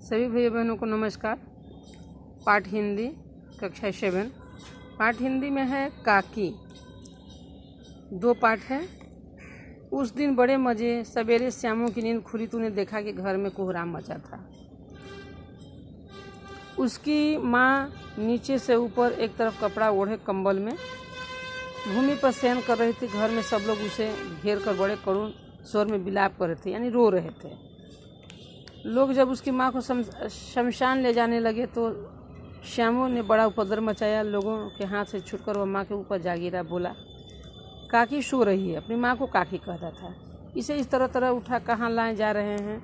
सभी भैया बहनों को नमस्कार। पाठ हिंदी कक्षा 7 पाठ हिंदी में है काकी। 2 पाठ है। उस दिन बड़े मज़े, सवेरे श्यामों की नींद खुली तूने देखा कि घर में कोहराम मचा था। उसकी माँ नीचे से ऊपर एक तरफ कपड़ा ओढ़े कंबल में भूमि पर शयन कर रही थी। घर में सब लोग उसे घेर कर बड़े करुण स्वर में विलाप कर रहे थे, यानी रो रहे थे। लोग जब उसकी माँ को शमशान ले जाने लगे तो श्यामों ने बड़ा उपद्रव मचाया। लोगों के हाथ से छुटकर वह माँ के ऊपर जा गिरा। बोला, काकी सो रही है। अपनी माँ को काकी कहता था। इसे इस तरह तरह उठा कहाँ लाए जा रहे हैं,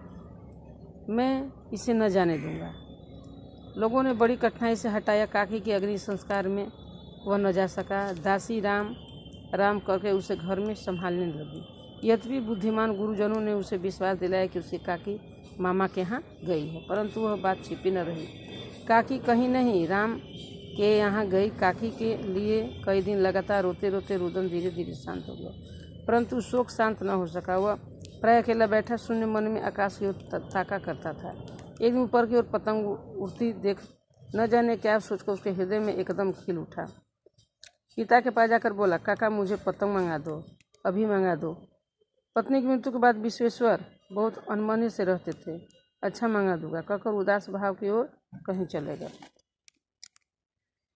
मैं इसे न जाने दूंगा। लोगों ने बड़ी कठिनाई से हटाया। काकी के अग्नि संस्कार में वह न जा सका। दासी राम राम करके उसे घर में संभालने लगी। यद्यपि बुद्धिमान गुरुजनों ने उसे विश्वास दिलाया कि उसकी काकी मामा के यहाँ गई है, परंतु वह बात छिपी न रही। काकी कहीं नहीं, राम के यहाँ गई। काकी के लिए कई दिन लगातार रोते रोते रुदन धीरे धीरे शांत हो गया, परंतु शोक शांत न हो सका। वह प्राय अकेला बैठा शून्य मन में आकाश की ओर ताका करता था। एक दिन ऊपर की ओर पतंग उड़ती देख न जाने क्या सोचकर उसके हृदय में एकदम खिल उठा। पिता के पास जाकर बोला, काका मुझे पतंग मंगा दो, अभी मंगा दो। पत्नी की मृत्यु के बाद विश्वेश्वर बहुत अनमने से रहते थे। अच्छा मंगा दूंगा कहकर उदास भाव की ओर कहीं चले गए।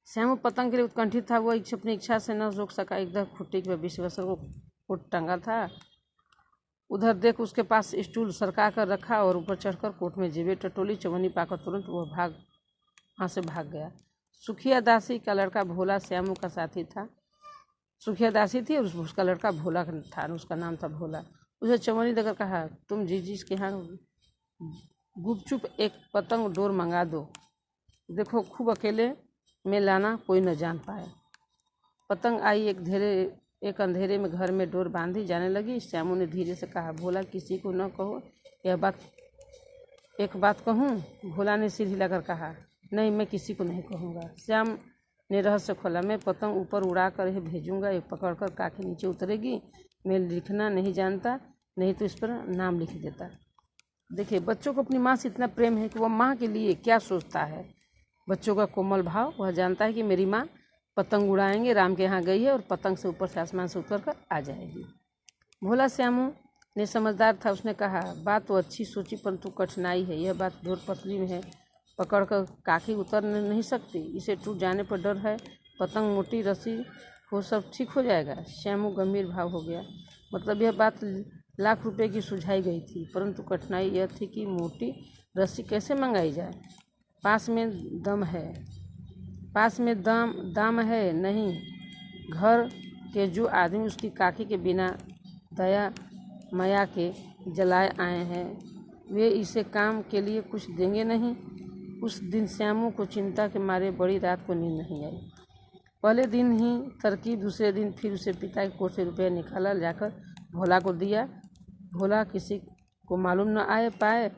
श्यामू पतंग के लिए उत्कंठित था। वह अपनी इच्छा से न रोक सका। एकदम खुट्टी के विश्वेश्वर को टंगा था। उधर देख उसके पास स्टूल सरका कर रखा और ऊपर चढ़कर कोट में जेबे टटोली चवन्नी पाकर तुरंत वह वहाँ से भाग गया। सुखिया दासी का लड़का भोला श्यामू का साथी था। सुखिया दासी थी और उसका लड़का भोला था, उसका नाम था भोला। उसे चवन्नी देकर कहा, तुम जीजी के यहाँ गुपचुप एक पतंग डोर मंगा दो। देखो खूब अकेले में लाना, कोई न जान पाए। पतंग आई। एक अंधेरे में घर में डोर बांधी जाने लगी। श्यामू ने धीरे से कहा, भोला किसी को न कहो एक बात कहूँ। भोला ने सिर हिलाकर कहा, नहीं मैं किसी को नहीं कहूँगा। श्याम ने रहस्य खोला, मैं पतंग ऊपर उड़ा कर यह भेजूँगा। ये पकड़कर काकी नीचे उतरेगी। मैं लिखना नहीं जानता, नहीं तो इस पर नाम लिख देता। देखिए, बच्चों को अपनी माँ से इतना प्रेम है कि वह माँ के लिए क्या सोचता है। बच्चों का कोमल भाव, वह जानता है कि मेरी माँ पतंग उड़ाएंगे, राम के यहाँ गई है और पतंग से ऊपर से आसमान से उतर कर आ जाएगी। भोला श्यामू ने समझदार था। उसने कहा, बात तो अच्छी सोची, परंतु कठिनाई है। यह बात डोर पतली में है, पकड़कर काकी उतर नहीं सकती। इसे टूट जाने पर डर है। पतंग मोटी रस्सी हो, सब ठीक हो जाएगा। श्यामू गंभीर भाव हो गया। मतलब यह बात लाख रुपए की सुझाई गई थी, परंतु कठिनाई यह थी कि मोटी रस्सी कैसे मंगाई जाए। पास में दाम है नहीं। घर के जो आदमी उसकी काकी के बिना दया माया के जलाए आए हैं, वे इसे काम के लिए कुछ देंगे नहीं। उस दिन श्यामू को चिंता के मारे बड़ी रात को नींद नहीं आई। पहले दिन ही तरकीब, दूसरे दिन फिर उसे पिता के कोट से रुपया निकाला, जाकर भोला को दिया। भोला किसी को मालूम न पाए।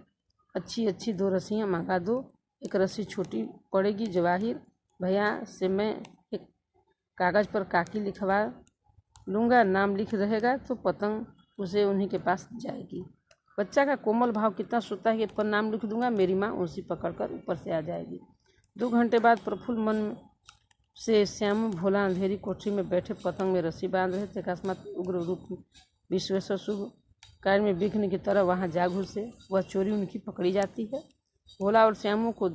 अच्छी 2 रस्सियाँ मंगा दो। एक रस्सी छोटी पड़ेगी। जवाहिर भैया से मैं एक कागज़ पर काकी लिखवा लूँगा, नाम लिख रहेगा तो पतंग उसे उन्हीं के पास जाएगी। बच्चा का कोमल भाव कितना सोचता है कि पर नाम लिख दूंगा, मेरी माँ उसी पकड़कर ऊपर से आ जाएगी। 2 घंटे बाद प्रफुल्ल मन से श्यामू भोला अंधेरी कोठरी में बैठे पतंग में रस्सी बांध रहे थे। अकस्मात उग्र रूप विश्वेश्वर शुभ कार्य में विघ्न की तरह वहाँ जा घुसे। वह चोरी उनकी पकड़ी जाती है। भोला और श्यामू को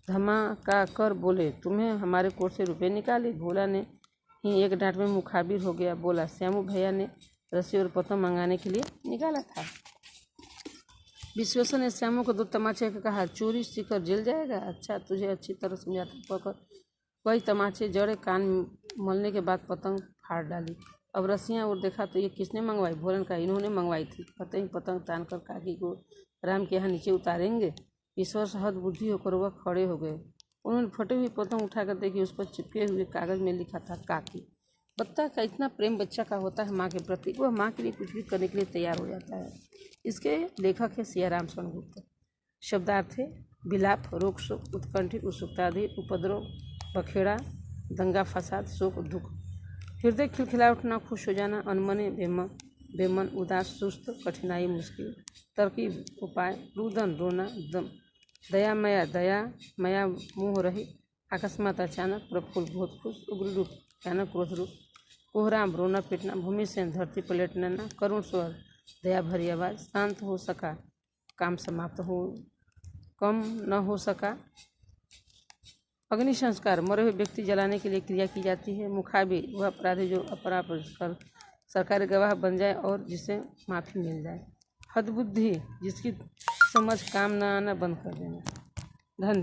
धमाका कर बोले, तुम्हें हमारे कोट से रुपये निकाले। भोला ने ही एक डांट में मुखाबिर हो गया। बोला, श्यामू भैया ने रस्सी और पतंग मंगाने के लिए निकाला था। विश्वेश्वर ने श्यामू को 2 तमाचे का कहा, चोरी सीकर जेल जाएगा। अच्छा, तुझे अच्छी तरह समझाता। पकड़ कई तमाचे जड़े। कान मलने के बाद पतंग फाड़ डाली। अब रस्सियाँ और देखा तो ये किसने मंगवाई। भोलन का, इन्होंने मंगवाई थी। पता ही पतंग तान कर काकी को राम के यहाँ नीचे उतारेंगे। ईश्वर से हद बुद्धि होकर वह खड़े हो गए। उन्होंने फटी हुई पतंग उठाकर देखी। उस पर चिपके हुए कागज में लिखा था, काकी। बच्चा का इतना प्रेम बच्चा का होता है माँ के प्रति, वह माँ के लिए कुछ भी करने के लिए तैयार हो जाता है। इसके लेखक है सियाराम शरणगुप्त। शब्दार्थ है विलाप, रोक शोक, उत्कंठित, उत्सुकताधीर, उपद्रव, बखेड़ा, दंगा फसाद, शोक, दुख, हृदय खिलखिला उठना, खुश हो जाना, अनमने, बेमन, उदास, सुस्त, कठिनाई, मुश्किल, तरकीब, उपाय, रुदन, रोना, दम, दया मया मुँह रही, अकस्मात अचानक, प्रफुल्ल बहुत खुश, उग्र रूप भयानक क्रोध रूप, कोहराम रोना पीटना, भूमि से धरती पलटना, करुण स्वर, दया भरी आवाज़, शांत हो सका, काम समाप्त हो कम न हो सका। अग्नि संस्कार, मरे हुए व्यक्ति जलाने के लिए क्रिया की जाती है। मुखाबी, वह अपराधी जो अपराध कर सरकारी गवाह बन जाए और जिसे माफ़ी मिल जाए। हदबुद्धि, जिसकी समझ काम न आना बंद कर देना। धन्यवाद।